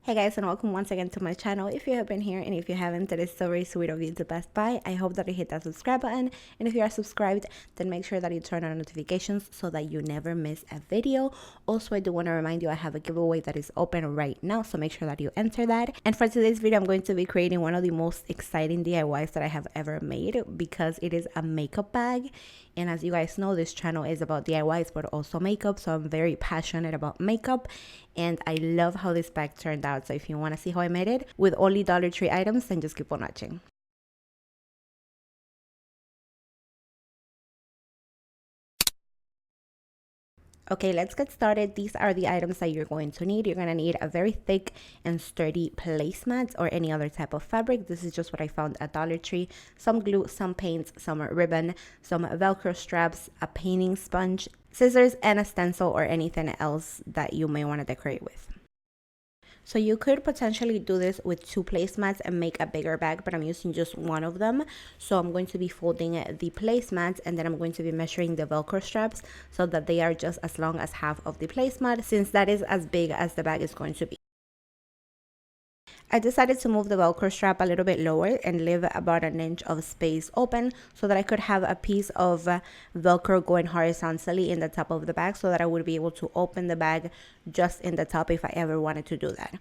Hey guys, and welcome once again to my channel. If you have been here and if you haven't, that is so very sweet of you to pass by. I hope that you hit that subscribe button, and if you are subscribed, then make sure that you turn on notifications so that you never miss a video. Also, I do want to remind you I have a giveaway that is open right now, so make sure that you enter that. And for today's video, I'm going to be creating one of the most exciting DIYs that I have ever made because it is a makeup bag. And as you guys know, this channel is about DIYs but also makeup, so I'm very passionate about makeup and I love how this bag turned out. So if you want to see how I made it with only Dollar Tree items, then just keep on watching. Okay, let's get started. These are the items that you're going to need. You're going to need a very thick and sturdy placemat or any other type of fabric. This is just what I found at Dollar Tree. Some glue, some paints, some ribbon, some Velcro straps, a painting sponge, scissors, and a stencil or anything else that you may want to decorate with. So you could potentially do this with two placemats and make a bigger bag, but I'm using just one of them. So I'm going to be folding the placemats and then I'm going to be measuring the Velcro straps so that they are just as long as half of the placemat, since that is as big as the bag is going to be. I decided to move the Velcro strap a little bit lower and leave about an inch of space open so that I could have a piece of Velcro going horizontally in the top of the bag so that I would be able to open the bag just in the top if I ever wanted to do that.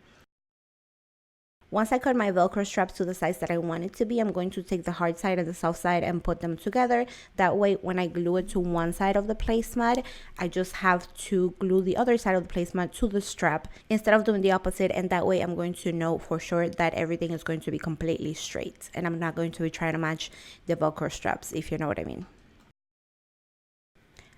Once I cut my Velcro straps to the size that I want it to be, I'm going to take the hard side and the soft side and put them together. That way, when I glue it to one side of the placemat, I just have to glue the other side of the placemat to the strap instead of doing the opposite. And that way, I'm going to know for sure that everything is going to be completely straight. And I'm not going to be trying to match the Velcro straps, if you know what I mean.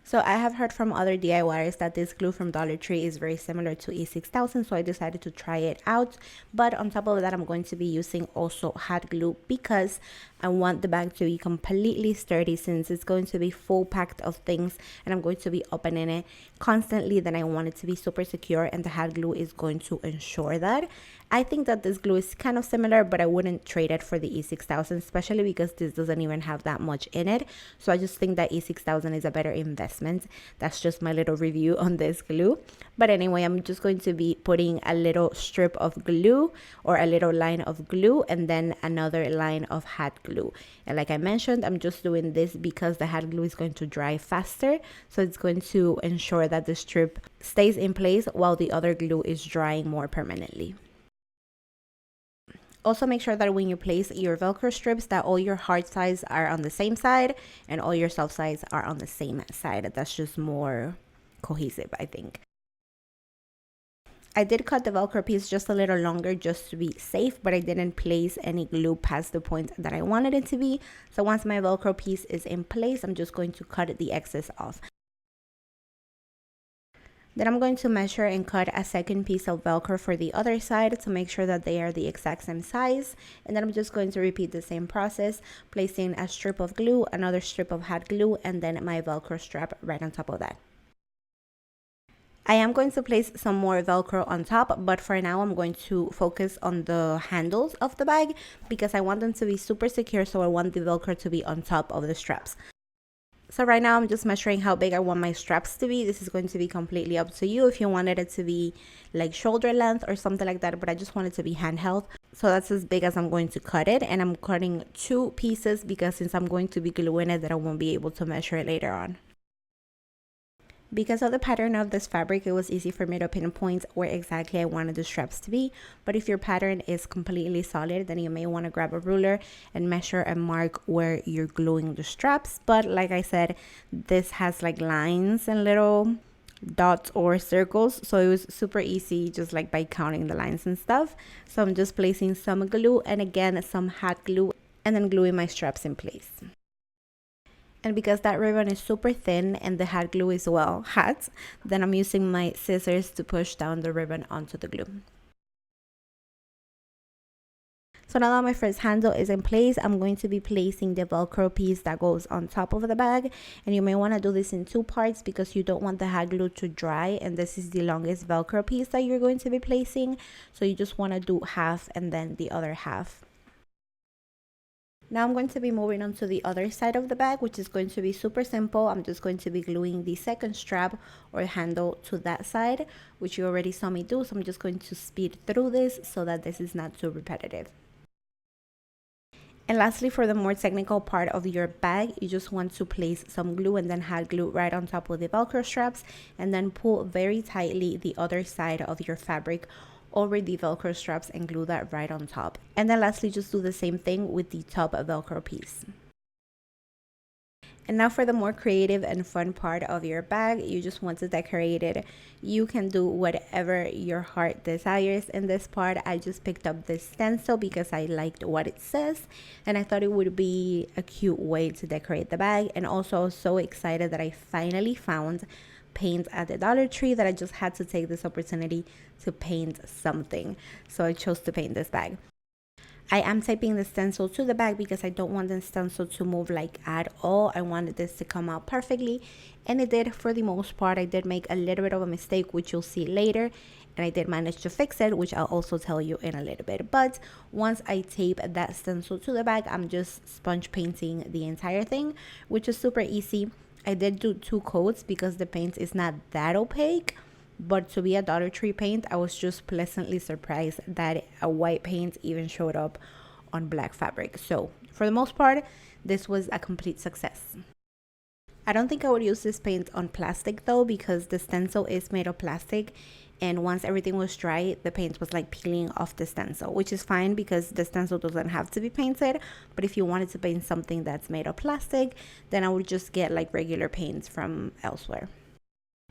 So I have heard from other DIYers that this glue from Dollar Tree is very similar to E6000, so I decided to try it out. But on top of that, I'm going to be using also hot glue because I want the bag to be completely sturdy, since it's going to be full packed of things and I'm going to be opening it constantly. Then I want it to be super secure, and the hot glue is going to ensure that. I think that this glue is kind of similar, but I wouldn't trade it for the E6000, especially because this doesn't even have that much in it. So I just think that E6000 is a better investment. That's just my little review on this glue. But anyway, I'm just going to be putting a little strip of glue or a little line of glue and then another line of hot glue. And like I mentioned, I'm just doing this because the hot glue is going to dry faster. So it's going to ensure that the strip stays in place while the other glue is drying more permanently. Also, make sure that when you place your Velcro strips that all your hard sides are on the same side and all your soft sides are on the same side. That's just more cohesive, I think. I did cut the Velcro piece just a little longer just to be safe, but I didn't place any glue past the point that I wanted it to be. So once my Velcro piece is in place, I'm just going to cut the excess off. Then I'm going to measure and cut a second piece of Velcro for the other side to make sure that they are the exact same size. And then I'm just going to repeat the same process, placing a strip of glue, another strip of hot glue, and then my Velcro strap right on top of that. I am going to place some more Velcro on top, but for now I'm going to focus on the handles of the bag because I want them to be super secure, so I want the Velcro to be on top of the straps. So right now I'm just measuring how big I want my straps to be. This is going to be completely up to you if you wanted it to be like shoulder length or something like that, but I just want it to be handheld. So that's as big as I'm going to cut it, and I'm cutting two pieces because since I'm going to be gluing it, that I won't be able to measure it later on. Because of the pattern of this fabric, it was easy for me to pinpoint where exactly I wanted the straps to be. But if your pattern is completely solid, then you may want to grab a ruler and measure and mark where you're gluing the straps. But like I said, this has like lines and little dots or circles, so it was super easy just like by counting the lines and stuff. So I'm just placing some glue and again some hot glue and then gluing my straps in place. And because that ribbon is super thin and the hot glue is well hot, then I'm using my scissors to push down the ribbon onto the glue. So now that my first handle is in place, I'm going to be placing the Velcro piece that goes on top of the bag. And you may want to do this in two parts because you don't want the hot glue to dry. And this is the longest Velcro piece that you're going to be placing. So you just want to do half and then the other half. Now I'm going to be moving on to the other side of the bag, which is going to be super simple. I'm just going to be gluing the second strap or handle to that side, which you already saw me do. So I'm just going to speed through this so that this is not too repetitive. And lastly, for the more technical part of your bag, you just want to place some glue and then hot glue right on top of the Velcro straps, and then pull very tightly the other side of your fabric over the Velcro straps and glue that right on top. And then lastly, just do the same thing with the top Velcro piece. And now for the more creative and fun part of your bag, you just want to decorate it. You can do whatever your heart desires. In this part, I just picked up this stencil because I liked what it says, and I thought it would be a cute way to decorate the bag. And also I was so excited that I finally found paint at the Dollar Tree that I just had to take this opportunity to paint something. So I chose to paint this bag. I am taping the stencil to the bag because I don't want the stencil to move like at all. I wanted this to come out perfectly, and it did for the most part. I did make a little bit of a mistake, which you'll see later, and I did manage to fix it, which I'll also tell you in a little bit. But once I tape that stencil to the bag, I'm just sponge painting the entire thing, which is super easy. I did do 2 coats because the paint is not that opaque. But to be a Dollar Tree paint, I was just pleasantly surprised that a white paint even showed up on black fabric. So for the most part, this was a complete success. I don't think I would use this paint on plastic though, because the stencil is made of plastic, and once everything was dry, the paint was like peeling off the stencil, which is fine because the stencil doesn't have to be painted. But if you wanted to paint something that's made of plastic, then I would just get like regular paints from elsewhere.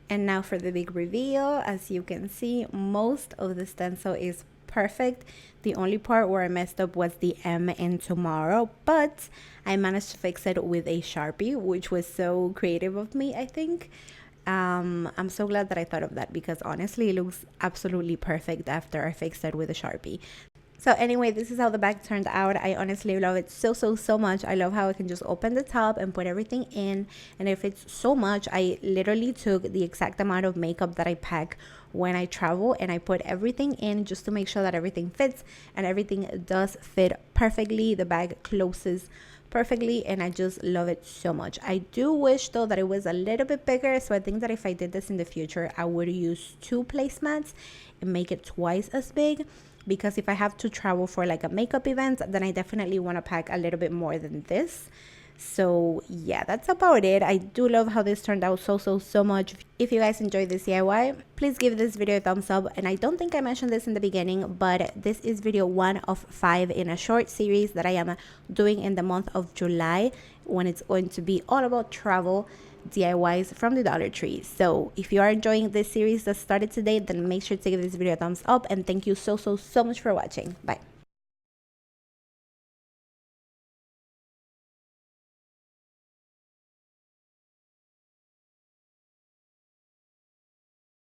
And now for the big reveal. As you can see, most of the stencil is perfect. The only part where I messed up was the M in tomorrow, but I managed to fix it with a Sharpie, which was so creative of me, I think. I'm so glad that I thought of that because honestly it looks absolutely perfect after I fixed it with a Sharpie. So anyway, this is how the bag turned out. I honestly love it so much. I love how I can just open the top and put everything in. And if it's so much, I literally took the exact amount of makeup that I pack when I travel, and I put everything in just to make sure that everything fits, and everything does fit perfectly. The bag closes perfectly, and I just love it so much. I do wish though that it was a little bit bigger, so I think that if I did this in the future, I would use 2 placemats and make it twice as big, because if I have to travel for like a makeup event, then I definitely want to pack a little bit more than this. So yeah, that's about it. I do love how this turned out so much. If you guys enjoyed this DIY, please give this video a thumbs up. And I don't think I mentioned this in the beginning, but this is video 1 of 5 in a short series that I am doing in the month of July, when it's going to be all about travel DIYs from the Dollar Tree. So if you are enjoying this series that started today, then make sure to give this video a thumbs up, and thank you so much for watching. Bye.